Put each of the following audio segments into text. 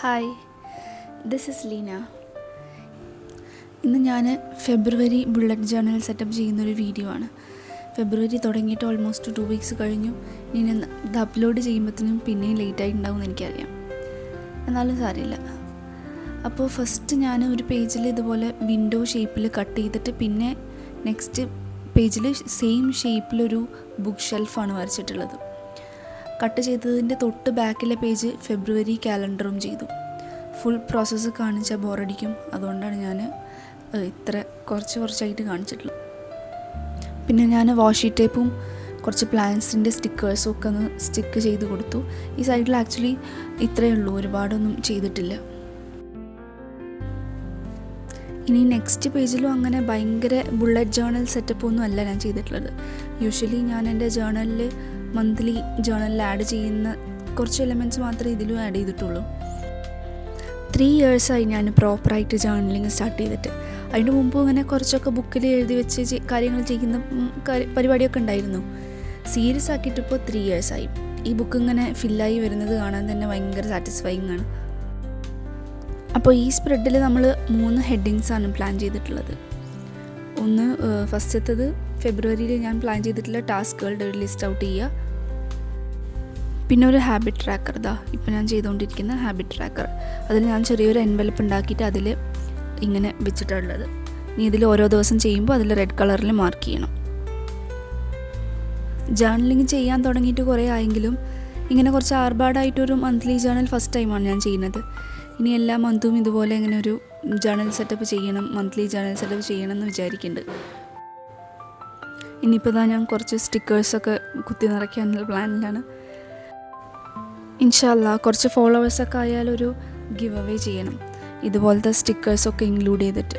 Hi, this is Leena. ഇന്ന് ഞാൻ ഫെബ്രുവരി bullet journal setup ചെയ്യുന്നൊരു വീഡിയോ ആണ്. ഫെബ്രുവരി തുടങ്ങിയിട്ട് ഓൾമോസ്റ്റ് 2 വീക്സ് കഴിഞ്ഞു. ഇനി ഇത് അപ്ലോഡ് ചെയ്യുമ്പോഴത്തേനും പിന്നെയും ലേറ്റായിട്ടുണ്ടാവും എന്ന് എനിക്കറിയാം, എന്നാലും സാരമില്ല. അപ്പോൾ ഫസ്റ്റ് ഞാൻ ഒരു പേജിൽ ഇതുപോലെ വിൻഡോ ഷേപ്പിൽ കട്ട് ചെയ്തിട്ട് പിന്നെ നെക്സ്റ്റ് പേജിൽ സെയിം ഷേപ്പിലൊരു ബുക്ക് ഷെൽഫാണ് വരച്ചിട്ടുള്ളത്. കട്ട് ചെയ്തതിൻ്റെ തൊട്ട് ബാക്കിലെ പേജ് ഫെബ്രുവരി കാലണ്ടറും ചെയ്തു. ഫുൾ പ്രോസസ്സ് കാണിച്ചാൽ ബോറടിക്കും, അതുകൊണ്ടാണ് ഞാൻ ഇത്ര കുറച്ചായിട്ട് കാണിച്ചിട്ടുള്ളത്. പിന്നെ ഞാൻ വാഷി ടേപ്പും കുറച്ച് പ്ലാന്റ്സിൻ്റെ സ്റ്റിക്കേഴ്സും ഒക്കെ ഒന്ന് സ്റ്റിക്ക് ചെയ്ത് കൊടുത്തു. ഈ സൈഡിൽ ആക്ച്വലി ഇത്രയേ ഉള്ളൂ, ഒരുപാടൊന്നും ചെയ്തിട്ടില്ല. ഇനി നെക്സ്റ്റ് പേജിലും അങ്ങനെ ഭയങ്കര ബുള്ളറ്റ് ജേർണൽ സെറ്റപ്പ് ഒന്നും അല്ല ഞാൻ ചെയ്തിട്ടുള്ളത്. യൂഷ്വലി ഞാൻ എൻ്റെ ജേർണലിൽ മന്ത്ലി ജേർണലിൽ ആഡ് ചെയ്യുന്ന കുറച്ച് എലമെൻറ്റ്സ് മാത്രമേ ഇതിലും ആഡ് ചെയ്തിട്ടുള്ളൂ. 3 ഇയേഴ്സായി ഞാൻ പ്രോപ്പറായിട്ട് ജേർണലിങ് സ്റ്റാർട്ട് ചെയ്തിട്ട്. അതിന് മുമ്പ് ഇങ്ങനെ കുറച്ചൊക്കെ ബുക്കിൽ എഴുതി വെച്ച് കാര്യങ്ങൾ ചെയ്യുന്ന പരിപാടിയൊക്കെ ഉണ്ടായിരുന്നു. സീരിയസ് ആക്കിയിട്ടിപ്പോൾ 3 ഇയേഴ്സായി. ഈ ബുക്ക് ഇങ്ങനെ ഫില്ലായി വരുന്നത് കാണാൻ തന്നെ ഭയങ്കര സാറ്റിസ്ഫൈങ് ആണ്. അപ്പോൾ ഈ സ്പ്രെഡിൽ നമ്മൾ 3 ഹെഡിങ്സാണ് പ്ലാൻ ചെയ്തിട്ടുള്ളത്. ഒന്ന്, ഫസ്റ്റത്തത് ഫെബ്രുവരിയിൽ ഞാൻ പ്ലാൻ ചെയ്തിട്ടുള്ള ടാസ്കുകളുടെ ഒരു ലിസ്റ്റ് ഔട്ട് ചെയ്യുക. പിന്നെ ഒരു ഹാബിറ്റ് ട്രാക്കർ, ഇപ്പോൾ ഞാൻ ചെയ്തുകൊണ്ടിരിക്കുന്ന ഹാബിറ്റ് ട്രാക്കർ. അതിൽ ഞാൻ ചെറിയൊരു എൻവലപ്പ് ഉണ്ടാക്കിയിട്ട് അതിൽ ഇങ്ങനെ വെച്ചിട്ടുള്ളത്. ഇനി ഇതിൽ ഓരോ ദിവസം ചെയ്യുമ്പോൾ അതിൽ റെഡ് കളറിൽ മാർക്ക് ചെയ്യണം. ജേർണലിങ് ചെയ്യാൻ തുടങ്ങിയിട്ട് കുറേ ആയെങ്കിലും ഇങ്ങനെ കുറച്ച് ആർഭാടായിട്ടൊരു മന്ത്ലി ജേർണൽ ഫസ്റ്റ് ടൈമാണ് ഞാൻ ചെയ്യുന്നത്. ഇനി എല്ലാ മന്തും ഇതുപോലെ ഇങ്ങനെ ഒരു ജേർണൽ സെറ്റപ്പ് ചെയ്യണം, മന്ത്ലി ജേർണൽ സെറ്റപ്പ് ചെയ്യണം എന്ന് വിചാരിക്കുന്നുണ്ട്. ഇനിയിപ്പോൾ ഞാൻ കുറച്ച് സ്റ്റിക്കേഴ്സൊക്കെ കുത്തി നിറയ്ക്കാനുള്ള പ്ലാനിലാണ്. ഇൻഷാ അല്ലാ കുറച്ച് ഫോളോവേഴ്സൊക്കെ ആയാലൊരു ഗിവ് അവേ ചെയ്യണം, ഇതുപോലത്തെ സ്റ്റിക്കേഴ്സൊക്കെ ഇൻക്ലൂഡ് ചെയ്തിട്ട്.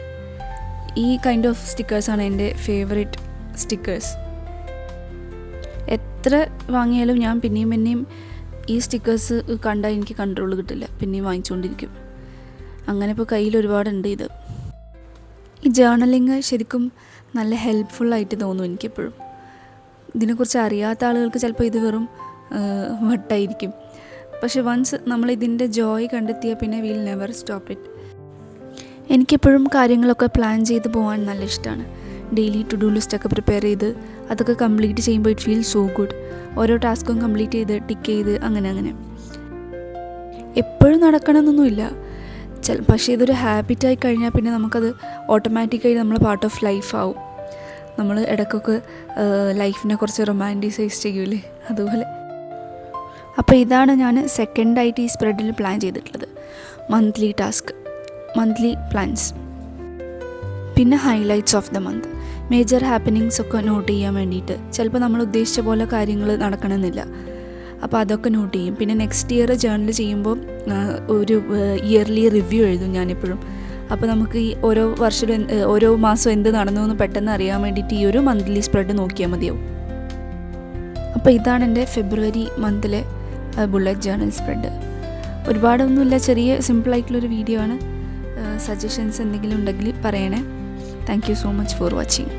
ഈ കൈൻഡ് ഓഫ് സ്റ്റിക്കേഴ്സാണ് എൻ്റെ ഫേവറേറ്റ് സ്റ്റിക്കേഴ്സ്. എത്ര വാങ്ങിയാലും ഞാൻ പിന്നെയും ഈ സ്റ്റിക്കേഴ്സ് കണ്ടാൽ എനിക്ക് കൺട്രോൾ കിട്ടില്ല, പിന്നെയും വാങ്ങിച്ചുകൊണ്ടിരിക്കും. അങ്ങനെ ഇപ്പോൾ കയ്യിൽ ഒരുപാടുണ്ട്. ഈ ജേർണലിങ് ശരിക്കും നല്ല ഹെൽപ്ഫുള്ളായിട്ട് തോന്നും എനിക്കെപ്പോഴും. ഇതിനെക്കുറിച്ച് അറിയാത്ത ആളുകൾക്ക് ചിലപ്പോൾ ഇത് വെറും വട്ടായിരിക്കും. പക്ഷെ വൺസ് നമ്മളിതിൻ്റെ ജോയ് കണ്ടെത്തിയാൽ പിന്നെ വിൽ നെവർ സ്റ്റോപ്പ് ഇറ്റ്. എനിക്കെപ്പോഴും കാര്യങ്ങളൊക്കെ പ്ലാൻ ചെയ്ത് പോകാൻ നല്ല ഇഷ്ടമാണ്. ഡെയിലി ടു ഡു ലിസ്റ്റൊക്കെ പ്രിപ്പയർ ചെയ്ത് അതൊക്കെ കംപ്ലീറ്റ് ചെയ്യുമ്പോൾ ഇറ്റ് ഫീൽ സോ ഗുഡ്. ഓരോ ടാസ്കും കംപ്ലീറ്റ് ചെയ്ത് ടിക്ക് ചെയ്ത് അങ്ങനെ എപ്പോഴും നടക്കണമെന്നൊന്നുമില്ല. പക്ഷേ ഇതൊരു ഹാബിറ്റായി കഴിഞ്ഞാൽ പിന്നെ നമുക്കത് ഓട്ടോമാറ്റിക്കായി നമ്മൾ പാർട്ട് ഓഫ് ലൈഫാവും. നമ്മൾ ഇടയ്ക്കൊക്കെ ലൈഫിനെ കുറച്ച് റൊമാൻറ്റിസൈസ് ചെയ്യൂലേ, അതുപോലെ. അപ്പോൾ ഇതാണ് ഞാൻ സെക്കൻഡായിട്ട് ഈ സ്പ്രെഡിൽ പ്ലാൻ ചെയ്തിട്ടുള്ളത്. Monthly task, monthly plans. പിന്നെ highlights of the month, major happenings ഒക്കെ നോട്ട് ചെയ്യാൻ വേണ്ടിയിട്ട്. ചിലപ്പോൾ നമ്മൾ ഉദ്ദേശിച്ച പോലെ കാര്യങ്ങൾ നടക്കണമെന്നില്ല, അപ്പോൾ അതൊക്കെ നോട്ട് ചെയ്യും. പിന്നെ നെക്സ്റ്റ് ഇയർ ജേർണൽ ചെയ്യുമ്പോൾ ഒരു ഇയർലി റിവ്യൂ എഴുതും ഞാനെപ്പോഴും. അപ്പോൾ നമുക്ക് ഈ ഓരോ മാസം എന്ത് നടന്നു എന്ന് പെട്ടെന്ന് അറിയാൻ വേണ്ടിയിട്ട് ഈ ഒരു മന്ത്ലി സ്പ്രെഡ് നോക്കിയാൽ മതിയാവും. അപ്പോൾ ഇതാണ് എൻ്റെ ഫെബ്രുവരി മന്തിലെ ബുള്ളറ്റ് ജേർണൽ സ്പ്രെഡ്. ഒരുപാടൊന്നുമില്ല, ചെറിയ സിമ്പിളായിട്ടുള്ളൊരു വീഡിയോ ആണ്. സജഷൻസ് എന്തെങ്കിലും ഉണ്ടെങ്കിൽ പറയണേ. Thank you so much for watching.